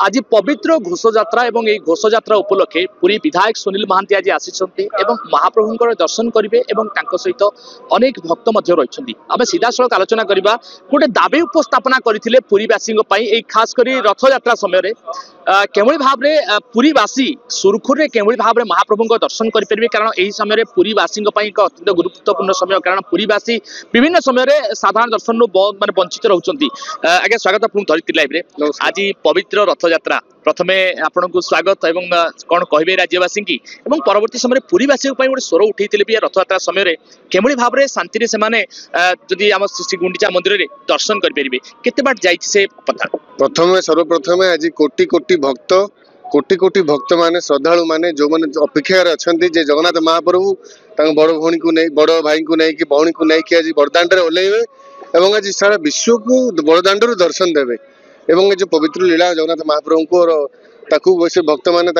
आज पवित्र घोषयात्रा एवं यही घोषयात्रा उपलक्षे पुरी विधायक सुनील महांती आज आसी महाप्रभुंर दर्शन करेंगे सहित अनेक भक्त रही आम सीधा सड़क आलोचना करवा गोटे दाबी उपस्थापना करते पुरीवासी खास कर रथ यात्रा समय केवल भाव में पुरीवासी सुरखुर में केवल भाव में महाप्रभु दर्शन करेंगे कारण यही समय पुरीवासी एक अत्यंत गुरुत्वपूर्ण समय कारण पुरीवासी विभिन्न समय साधारण दर्शन मानते वंचित रोचे। आगे स्वागत आपको धरित्री लाइव रे आज पवित्र रथ यात्रा प्रथमे आपण को स्वागत एवं कौन कहे राज्यवासी की परवर्ती समय पुरीवासी गोटे स्वर उठे रथ यात्रा समय केवल भाव में शांति से जदि आम श्री गुंडीचा मंदिर में दर्शन करेंगे केते बाट जाइछि से पता प्रथम सर्वप्रथम आज कोटि कोटि भक्त माने श्रद्धालु माने जो माने अपेक्षा अच्छा जगन्नाथ महाप्रभु बड़ भौणी को नहीं बड़ भाई को नहीं कि भौणी को नहीं कि आज बड़दाण्ड में ओह्लैबे एवं आज सारा विश्व को बड़दाण्ड दर्शन देवे एवं जो पवित्र लीला जगन्नाथ महाप्रभु को वैसे भक्त माने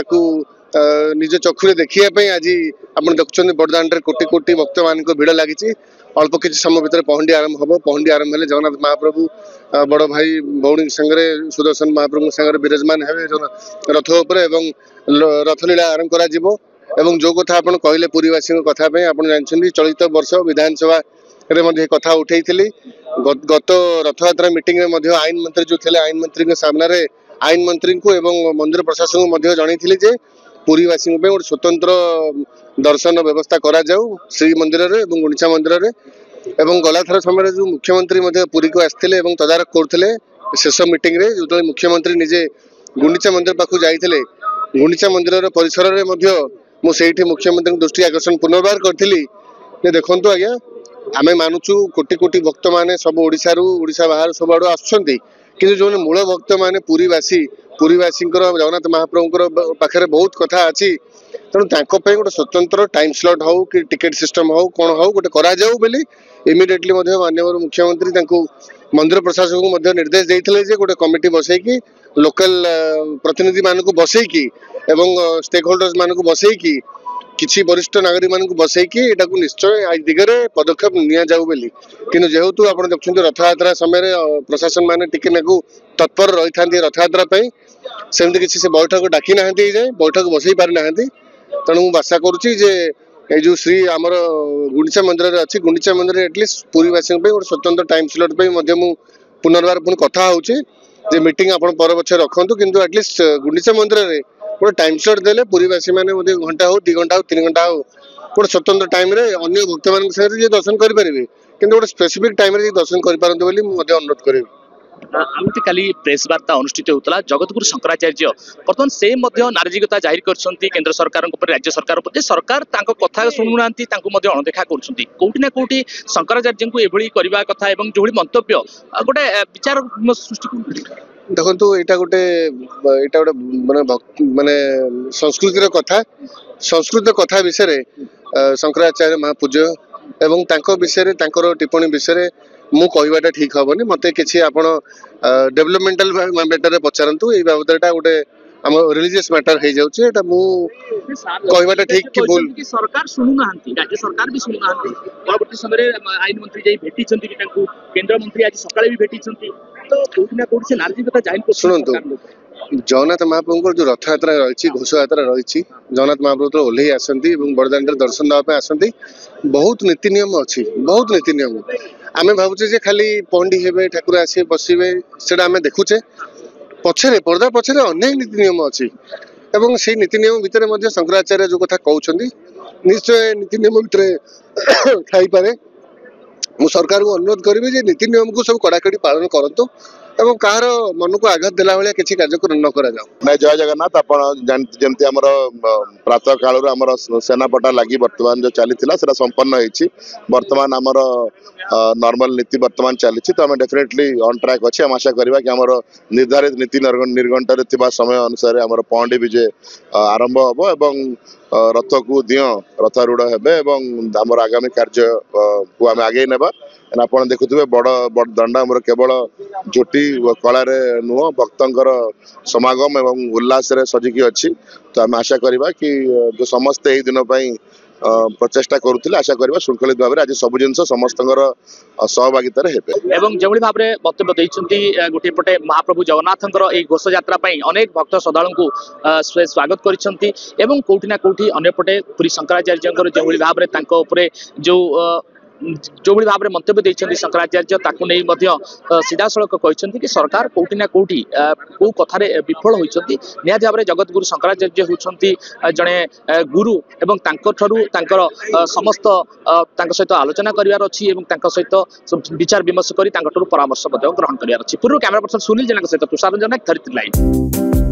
निज चक्षुरे देखिए आज आप देखुं बड़दाण्ड कोटि कोटि भक्त मान भिड़ लगी अल्प किसी समय भितर पहंडी आरंभ हम पहंडी आरंभ हेले जगन्नाथ महाप्रभु बड़ भाई भौणी संगे सुदर्शन महाप्रभु संगे विराजमान हेबे रथ उपरे एवं रथलीला आरंभ करा जिवो एवं जो कथा आपण कहले पुरीवासी कथा पे आपण जानछन्ती चलित वर्ष विधानसभा रे मध्ये कथा उठैथिली गत रथयात्रा मीटिंग में मध्ये आईन मंत्री जो थे आईन मंत्री के सामने रे आईन मंत्री को एवं मंदिर प्रशासन को मध्ये जणैथिली जे पुरीवासी पे गोटे स्वतंत्र दर्शन व्यवस्था करा जाऊ श्री मंदिर रे एवं गुंडीचा मंदिर रे एवं गला थर समय जो मुख्यमंत्री मध्ये पुरी को आस्थिले एवं तदारक करथिले शेष मीटिंग रे जो मुख्यमंत्री निजे गुंडीचा मंदिर पाखु जाइथिले गुंडीचा मंदिर रे परिसर रे मध्ये मु सेठी मुख्यमंत्री दृष्टि आकर्षण पुनर्बार करथिली ने देखंतु आज्ञा आमे मानुचु कोटि कोटि भक्त माने सब ओडिशा बाहर सब आडू आछंती किंतु जो मूल भक्त माने पुरीवासी जगन्नाथ महाप्रभु पाखे बहुत कथा अच्छी तेणु गोटे स्वतंत्र टाइम स्लॉट हो कि टिकेट सिस्टम हो कौन हो गोटे करा जाऊ बोली इमिडिएटली माननीय मुख्यमंत्री मंदिर प्रशासन को निर्देश देते जे गोटे कमिटी बसैकी लोकल प्रतिनिधि मान को बसैकी एवं स्टेक होल्डर्स मान को बसैकी किसी वरिष्ठ नागरिक मान को बसैकी एटा को निश्चय आज दिगरे पदक्षेप निया जाऊ बोली किंतु जेहेतु आप देखते रथयात्रा समय प्रशासन माने टिके नाकु तत्पर रही था रथयात्रा सेमती किसी से बैठक डाकी ना बैठक बसई पारि ना तेणु मुझे आशा करुच्ची जो श्री आमर गुंडीचा मंदिर अच्छी गुंडीचा मंदिर एटलिस्ट पुरीवासी गोटे स्वतंत्र टाइम स्लॉट पुनर्बार पुणी कथा होचे मीटिंग आप पर पक्ष रखु किंतु एटलिस्ट गुंडीचा मंदिर में गोटे टाइम स्लॉट देले पुरीवासी मैंने घंटा हो 2 घंटा हो 3 घंटा हो गोटे स्वतंत्र टाइम रे अन्य भक्त मान दर्शन करेंगे किंतु गोटे स्पेसिफिक टाइम रे दर्शन करें अनुरोध करेंगे। आमती काली प्रेस वार्ता अनुष्ठित होता जगतगुरु शंकराचार्य बर्तमान से नाराजिकता जाहिर कर केंद्र सरकार राज्य सरकार सरकार कथा शुणुना अणदेखा करोटी ना कौटी शंकराचार्य को एभली करने कथा जो मंतव्य गोटे विचार सृष्टि देखो यहाँ गोटे माने संस्कृतिर कथा विषय शंकराचार्य महापूज्य एवं विषय टिप्पणी विषय मु कहवाटा ठीक हेनी मत कि आप डेवलपमेंटल मैटर पचारतु ये बाबद गोटे आम रिलीजियस मैटर हो जाऊे कहवाटा ठीक कि भूल सरकार शुणुना राज्य सरकार भी शुणुना परवर्ती समय आईन मंत्री भेटी केंद्र मंत्री आज सकाळे भी भेटी तो कोठी ना कोठी से नाराजिकता जाहिर शुणु जगन्नाथ महाप्रभु जो रथयात्रा रही घोषयात्रा रही जगन्नाथ महाप्रभु ओह्लई आसती बड़दाण्ड दर्शन देवाई आसती बहुत नीति नियम अच्छी बहुत नीति नियम आमे भावुचे जे खाली पहंडी हेबे ठाकुर आसे बसिबे सेटा आमे देखुचे पछरे पर्दा पछरे अनेक नीति नियम अच्छी एवं से नीति नियम भितर मध्य शंकराचार्य जो कथा कहउछंदी निश्चय नीति नियम भितर थाई पारे मु सरकार को अनुरोध करी जे नीति नियम को सब कड़ाकड़ी पालन करंतु एवं कहार मन को आघात देला भाया किसी कार्यक्रम न करा जाऊ। जय जगन्नाथ जमती आमर प्रातः काल आमर सेनापटा लगी बर्तमान जो चली संपन्न होती बर्तमान आमर नॉर्मल नीति बर्तमान चली तो आम डेफिनेटली ऑन ट्रैक अच्छे आम आशा करवा कि आमर निर्धारित नीति निर्घंट समय अनुसार आमर पहंडी विजय आरंभ हम एवं रथ को दिय रथारूढ़ हेबे एवं आमर आगामी कार्य को आम आगे नेबा आप देखुए बड़ दंड आमर केवल झोटी कला नुह भक्तर समागम एवं उल्लास सजिकी अच्छी तो आम आशा करवा कि जो समस्ते यही दिन प्रचेष्टा करुले आशा करबा श्रृंखलित भाव में आज सब जिनस समस्त सहभागितार हेबे एवं जो भाव में वक्तव्य देइछन्ती गोटे पटे महाप्रभु जगन्नाथंकर एई घोष यात्रा पई अनेक भक्त श्रद्धालु को स्वागत करिसन्ती एवं कोठी ना कोठी अन्य पटे पुरी शंकराचार्यंकर जो भाव में तांको उपरे जो भाव में मंतव्य देइछन्ती शंकराचार्य ताकू नहीं मध्य सीधा सड़क कहते कि सरकार कोठी ना कोठी को कथारे विफल होइछन्ती निहाती भाव में जगत गुरु शंकराचार्य होउछन्ती जने गुरु एवं तांकर समस्त तांको सहित आलोचना करिवार अछि एवं तांको सहित विचार विमर्श करी तांको परामर्श ग्रहण करिवार अछि पूर्व कैमरा पर्सन सुनील जेना सहित तुषार रंजन धरित्री लाइव।